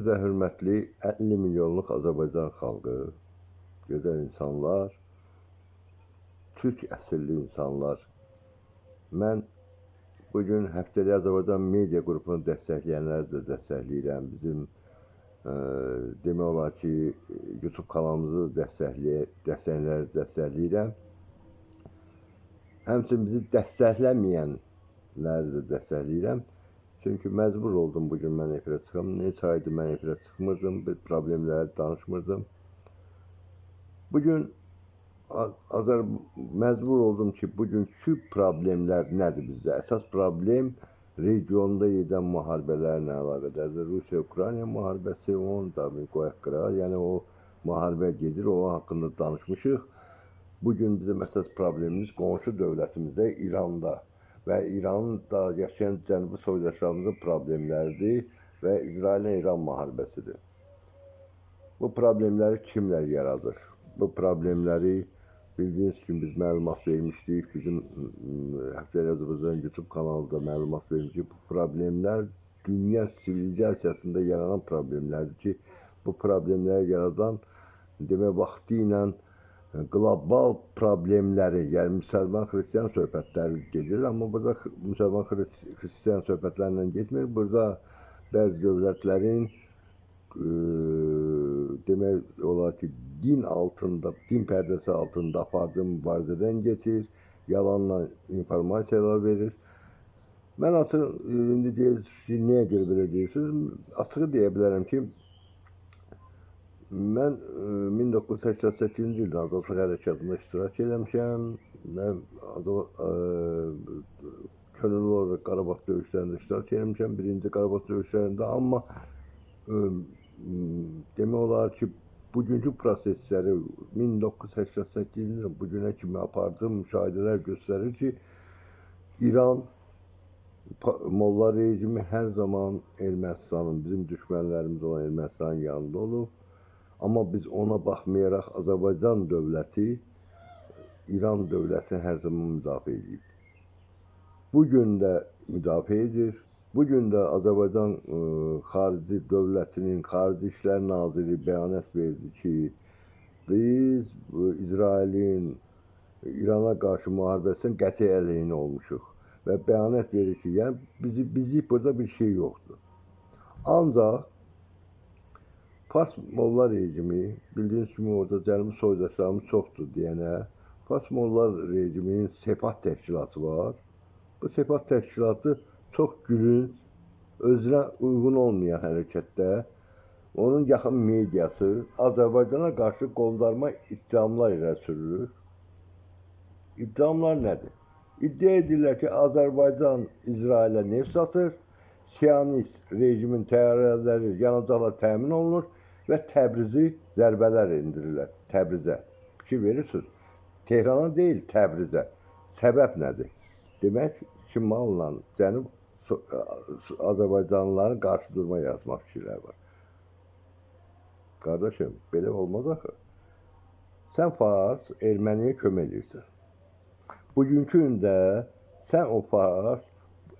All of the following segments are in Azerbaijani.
Gözə hörmətli 50 milyonluq Azərbaycan xalqı, gözəl insanlar, Türk əsilli insanlar. Mən bugün Həftəlik Azərbaycan media qrupunu dəstəkləyənləri də dəstəkləyirəm. Bizim demək olar ki, YouTube kanalımızı dəstəkləyənləri dəstəkləyirəm. Həmçinin bizi dəstəkləməyənləri də dəstəkləyirəm. Çünki məcbur oldum bugün mən efirə çıxam. Neçə aydır mən efirə çıxmırdım, problemləri danışmırdım. Bugün məcbur oldum ki, bugünkü problemlər nədir bizdə? Əsas problem regionda gedən müharibələrlə əlaqədardır. Rusiya-Ukrayna müharibəsi, onu da bir qoyaq qırağa. Yəni o müharibə gedir, o haqqında danışmışıq. Bugün bizim əsas problemimiz qonşu dövlətimizdə İranda və İranın da yaşayan cənubi soydaşlarımızın problemləridir və İsraillə İran müharibəsidir. Bu problemləri kimlər yaradır? Bu problemləri bildiyiniz kimi biz məlumat vermişdik. Bizim Həftəlik Azərbaycan YouTube kanalında məlumat vermişdik. Bu problemlər dünya sivilizasiyasında yaranan problemlərdir ki, bu problemləri yaradan demək vaxtı ilə qlobal problemləri, yəni müsəlman-xristiyan söhbətləri gedir. Amma burada müsəlman-xristiyan söhbətlərlə getmir. Burada bəzi dövlətlərin demək olar ki, din altında, din pərdəsi altında apardığı mübarizədən getir, yalanla informasiyalar verir. Mən açıq, indi deyirsiniz ki, niyə görə belə deyirsiniz? Açığı deyə bilərəm ki, mən 1988-ci ildə Azadlıq Hərəkatında iştirak eləmişəm. Mən könüllü olaraq Qarabağ döyüşlərində iştirak eləmişəm, birinci Qarabağ döyüşlərində. Amma demək olar ki, bugünkü prosesləri 1988-ci ildə bugünə kimi apardığım müşahidələr göstərir ki, İran Molla rejimi hər zaman Ermənistanın, bizim düşmənlərimiz olan Ermənistanın yanında olub. Amma biz ona baxmayaraq Azərbaycan dövləti İran dövlətini hər zaman müdafiə edib. Bugün də müdafiə edir. Bugün də Azərbaycan xarici dövlətinin Xarici İşlər Naziri bəyanat verdi ki, biz İsrailin İrana qarşı müharibəsinin qəti əleyhinə olmuşuq. Və bəyanat verir ki, yəni bizi burada bir şey yoxdur. Ancaq Fars Molla rejimi, bildiyiniz kimi orada cənubi soydaşlarımız çoxdur deyənə, Fars Molla rejiminin Sepah təşkilatı var. Bu Sepah təşkilatı çox gülünc, özünə uyğun olmayan hərəkətdə, onun yaxın mediası Azərbaycana qarşı qondarma iddiamlar ilə sürülür. İddiamlar nədir? İddia edirlər ki, Azərbaycan İsrailə neft satır, Siyonist rejimin təyyarələri, yanacaqlar təmin olunur və Təbrizi zərbələr endirirlər. Təbrizə. Fikir verirsiniz. Tehrana deyil, Təbrizə. Səbəb nədir? Demək, şimalla cənub Azərbaycanlıların qarşı durma yaratmaq fikirləri var. Qardaşım, belə olmaz axı. Sən Fars Erməniyə kömək edirsən. Bugünkü gündə sən o Fars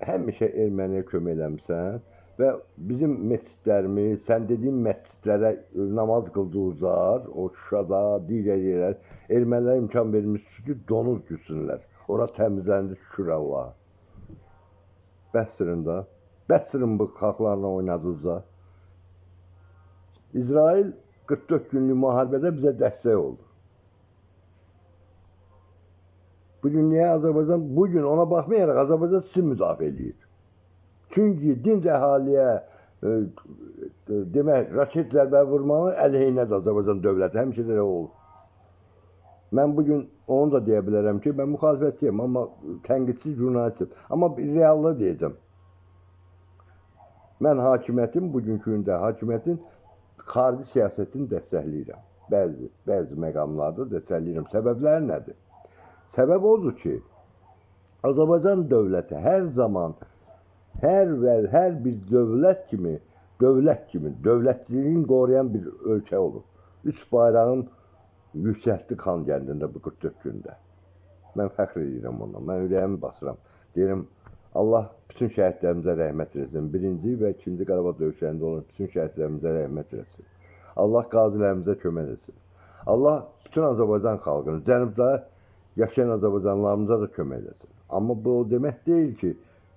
həmişə Erməniyə kömək eləmişsən və bizim məscidlərimiz, sən dediyin məscidlərə namaz qıldırırlar, o Şuşada, digər yerlər, ermənilərə imkan vermişsiniz ki, donuz gütsünlər. Ora təmizləndi, şükür Allaha. Bəstirin da, bəstirin bu xalqlarla oynadınız da. İsrail 44 günlük müharibədə bizə dəstək oldu. Bugün niyə Azərbaycan, bugün ona baxmayaraq Azərbaycan sizi müdafiə edir. Çünki dinc əhaliyə demək, raket zərbə vurmanın əleyhinədir Azərbaycan dövləti, həmişə də olub. Mən bugün onu da deyə bilərəm ki, mən müxalifətçiyəm, amma tənqidçi jurnalistim. Amma reallığı deyəcəm. Mən hakimiyyətin, bugünkü gündə hakimiyyətin xarici siyasətini dəstəkləyirəm. Bəzi məqamlarda dəstəkləyirəm. Səbəbləri nədir? Səbəb odur ki, Azərbaycan dövləti hər zaman, hər bir dövlət kimi, dövlətçiliyin qoruyan bir ölkə olub. Üç bayrağın yüksəltdi Xankəndində bu 44 gündə. Mən fəxr edirəm ondan, mən ürəyimi basıram. Deyirəm, Allah bütün şəhidlərimizə rəhmət eləsin. Birinci və ikinci Qarabağ döyüşlərində olan bütün şəhidlərimizə rəhmət eləsin. Allah qazilərimizə kömək etsin. Allah bütün Azərbaycan xalqını, cənubda yaşayan Azərbaycanlılarımıza da kömək eləsin. Amma bu o demək deyil ki,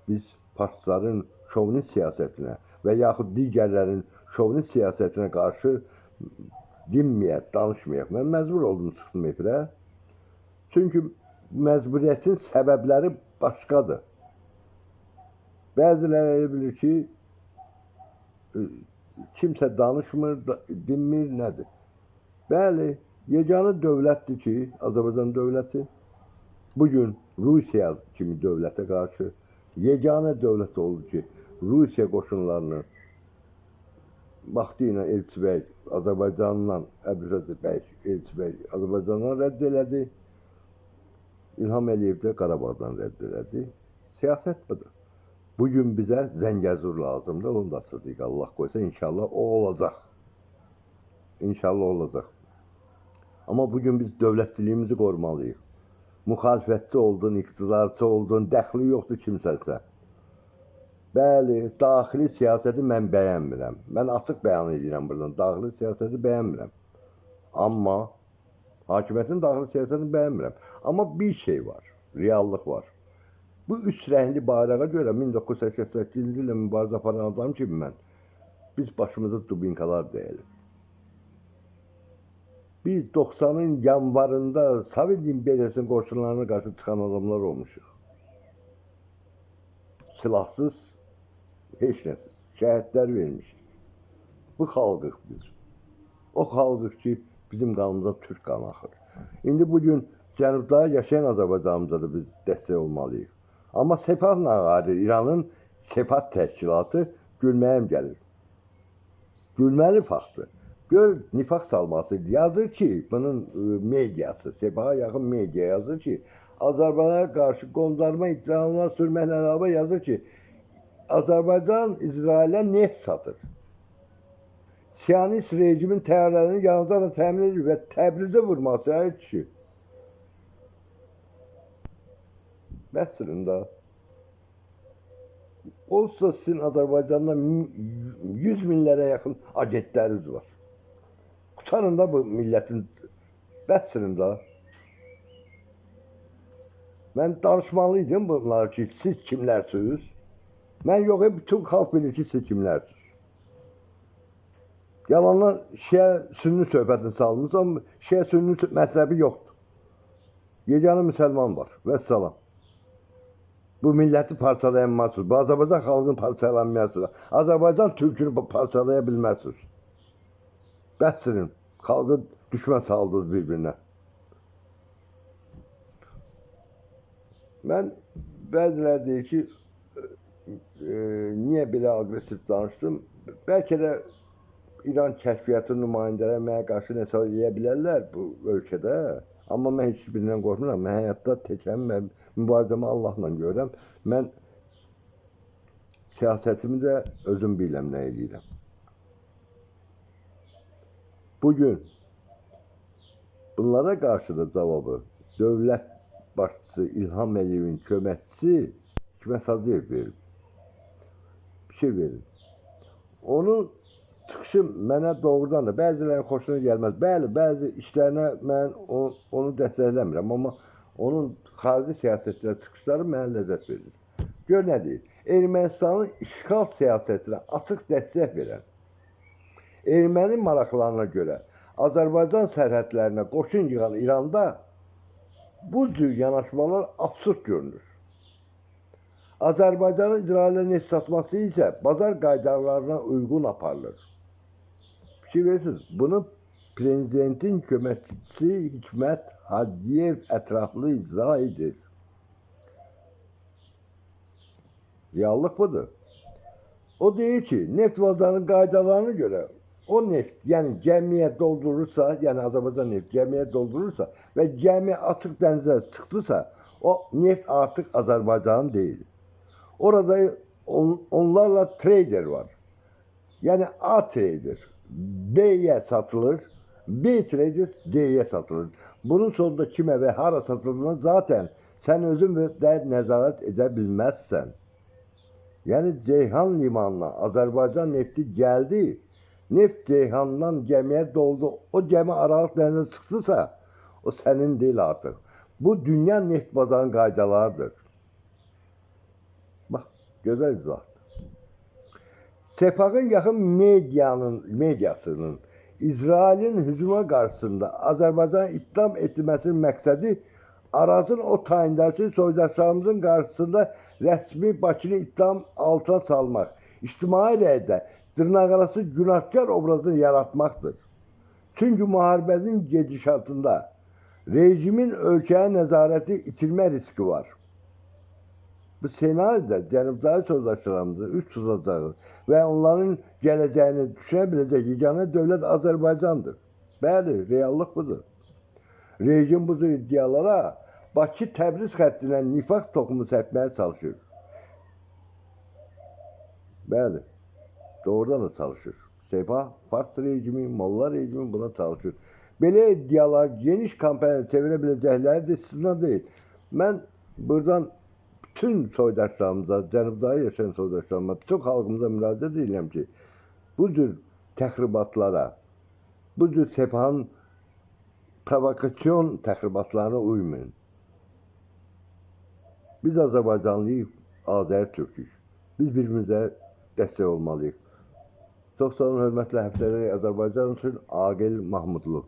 biz partizanların şovinist siyasətinə və yaxud digərlərin şovinist siyasətinə qarşı dinməyək, danışmayaq. Mən məcbur oldum çıxdım efirə. Çünki məcburiyyətin səbəbləri başqadır. Bəziləri elə bilir ki, kimsə danışmır, dinmir, nədir? Bəli, yeganə dövlətdir ki, Azərbaycan dövləti bugün Rusiya kimi dövlətə qarşı yeganə dövlət oldu ki, Rusiya qoşunlarını vaxtı ilə Elçi bəy Azərbaycandan, Əbülfəz bəy Elçi bəy Azərbaycandan rədd elədi. İlham Əliyev də Qarabağdan rədd elədi. Siyasət budur. Bugün bizə Zəngəzur lazımdır, onu da açacaq. Allah qoysa inşallah o olacaq. İnşallah olacaq. Amma bugün biz dövlətçiliyimizi qorumalıyıq. Müxalifətçi oldun, iqtidarçı oldun, dəxli yoxdur kimsəsə. Bəli, daxili siyasəti mən bəyənmirəm. Mən açıq bəyan edirəm buradan, daxili siyasəti bəyənmirəm. Amma hakimiyyətin daxili siyasətini bəyənmirəm. Amma bir şey var, reallıq var. Bu üç rəngli bayrağa görə 1988-ci ildə mübarizə aparan adam kimi mən, biz başımıza dubinkalar deyilik. Biz 90'ın yanvarında Sovet İmperiyasının qoşunlarına qarşı çıxan adamlar olmuşuq. Silahsız, heç nəsiz, şəhidlər vermişik. Bu xalqıq biz. O xalqıq ki, bizim qanımıza Türk qanı axır. İndi bugün Cənubda yaşayan Azərbaycanımıza da biz dəstək olmalıyıq. Amma Sepahla ağarır, İranın Sepah təşkilatı gülməyim gəlir. Gülməli faktdır. Gör, nifaq salması yazır ki, bunun mediası, Sepaha yaxın media yazır ki, Azərbaycana qarşı qondarma iddialar sürməklə əlavə yazır ki, Azərbaycan İsrailə neft satır. Siyonist rejimin təyyarələrini yanında da təmin edir və Təbrizə vurması ayır ki. Bəsdirin da. Olsa sizin Azərbaycanda 100 minlərə yaxın agentləriniz var. Qutarın da bu millətin, bəsdirin da. Mən danışmalıydım bunlar ki, siz kimlərsiniz? Mən yox, bütün xalq bilir ki, siz kimlərsiniz. Yalanlar Şiə-Sünni söhbətini salmışsınız, amma Şiə-Sünni məzhəbi yoxdur. Yeganə müsəlman var, vəssalam. Bu milləti parçalayanmazsınız, bu Azərbaycan xalqını parçalayanmazsınız. Azərbaycan türkünü parçalaya bilməzsiniz. Bəsdirin, xalqı düşmən saldınız bir-birinə. Mən bəziləri deyir ki, niyə belə aqressiv danışdım? Bəlkə də İran kəşfiyyatı nümayəndələri mənə qarşı nəsə eləyə bilərlər bu ölkədə. Amma mən heç birindən qorxmuram. Mən həyatda təkəm, mən mübarizəmi Allahla görürəm. Mən siyasətimi də özüm biləm nə eləyirəm. Bugün bunlara qarşı da cavabı dövlət başçısı İlham Əliyevin köməkçisi Hikmət Hacıyev verir. Bir şey verir. Onun çıxışı mənə doğrudan da bəzilərin xoşuna gəlməz. Bəli, bəzi işlərinə mən onu dəstəkləmirəm, amma onun xarici siyasətlə çıxışları mənə ləzzət verir. Gör nə deyir? Ermənistanın işğal siyasətinə açıq dəstək verən, erməni maraqlarına görə Azərbaycan sərhədlərinə qoşun yığan İranda bu cür yanaşmalar absurd görünür. Azərbaycanın İsrailə neft satması isə bazar qaydalarına uyğun aparılır. Bir şey verirsiniz, bunu prezidentin köməkçisi Hikmət Hacıyev ətraflı izah edir. Reallıq budur. O deyir ki, neft bazarının qaydalarına görə o neft, yəni gəmiyə doldurursa, yəni Azərbaycan neft gəmiyə doldurursa və gəmi açıq dənizə çıxdısa, o neft artıq Azərbaycanın deyil. Orada onlarla trader var. Yəni A trader B'ye satılır, B trader D'ye satılır. Bunun sonunda kimə və hara satıldığına zaten sən özün də nəzarət edə bilməzsən. Yəni Ceyhan limanına Azərbaycan nefti gəldi. Neft Ceyhandan gəmiyə doldu. O gəmi Aralıq dənizə çıxdısa, o sənin deyil artıq. Bu dünya neft bazarının qaydalarıdır. Bax, gözəl izahdır. Sepahın yaxın mediasının İsrailin hücuma qarşısında Azərbaycan ittiham etməsinin məqsədi Arazın o tayındakı soydaşlarımızın qarşısında rəsmi Bakını ittiham altına salmaq, ictimai rəydə dırnaqarası günahkar obrazını yaratmaqdır. Çünki müharibənin gedişatında rejimin ölkəyə nəzarəti itirmə riski var. Bu senaryoda Cənubdakı soydaşlarımızın üst tutacağı və onların gələcəyini düşünə biləcək yeganə dövlət Azərbaycandır. Bəli, reallıq budur. Rejim bu cür iddialara Bakı-Təbriz xəttinə nifaq toxumu səpməyə çalışır. Bəli, doğrudan da çalışır. Sepah, Fars rejimi, Molla rejimi buna çalışır. Belə iddialar geniş kampanya çevirə biləcəkləri də istisna deyil. Mən buradan bütün soydaşlarımıza, Cənubda yaşayan soydaşlarıma, bütün xalqımıza müraciət edirəm ki, bu cür təxribatlara, bu cür Sepahın provokasyon təxribatlarına uymayın. Biz Azərbaycanlıyıq, Azər Türkük. Biz bir-birimizə dəstək olmalıyıq. Çox sağ olun, hörmətli həftəlik Azərbaycan üçün Aqil Mahmudlu.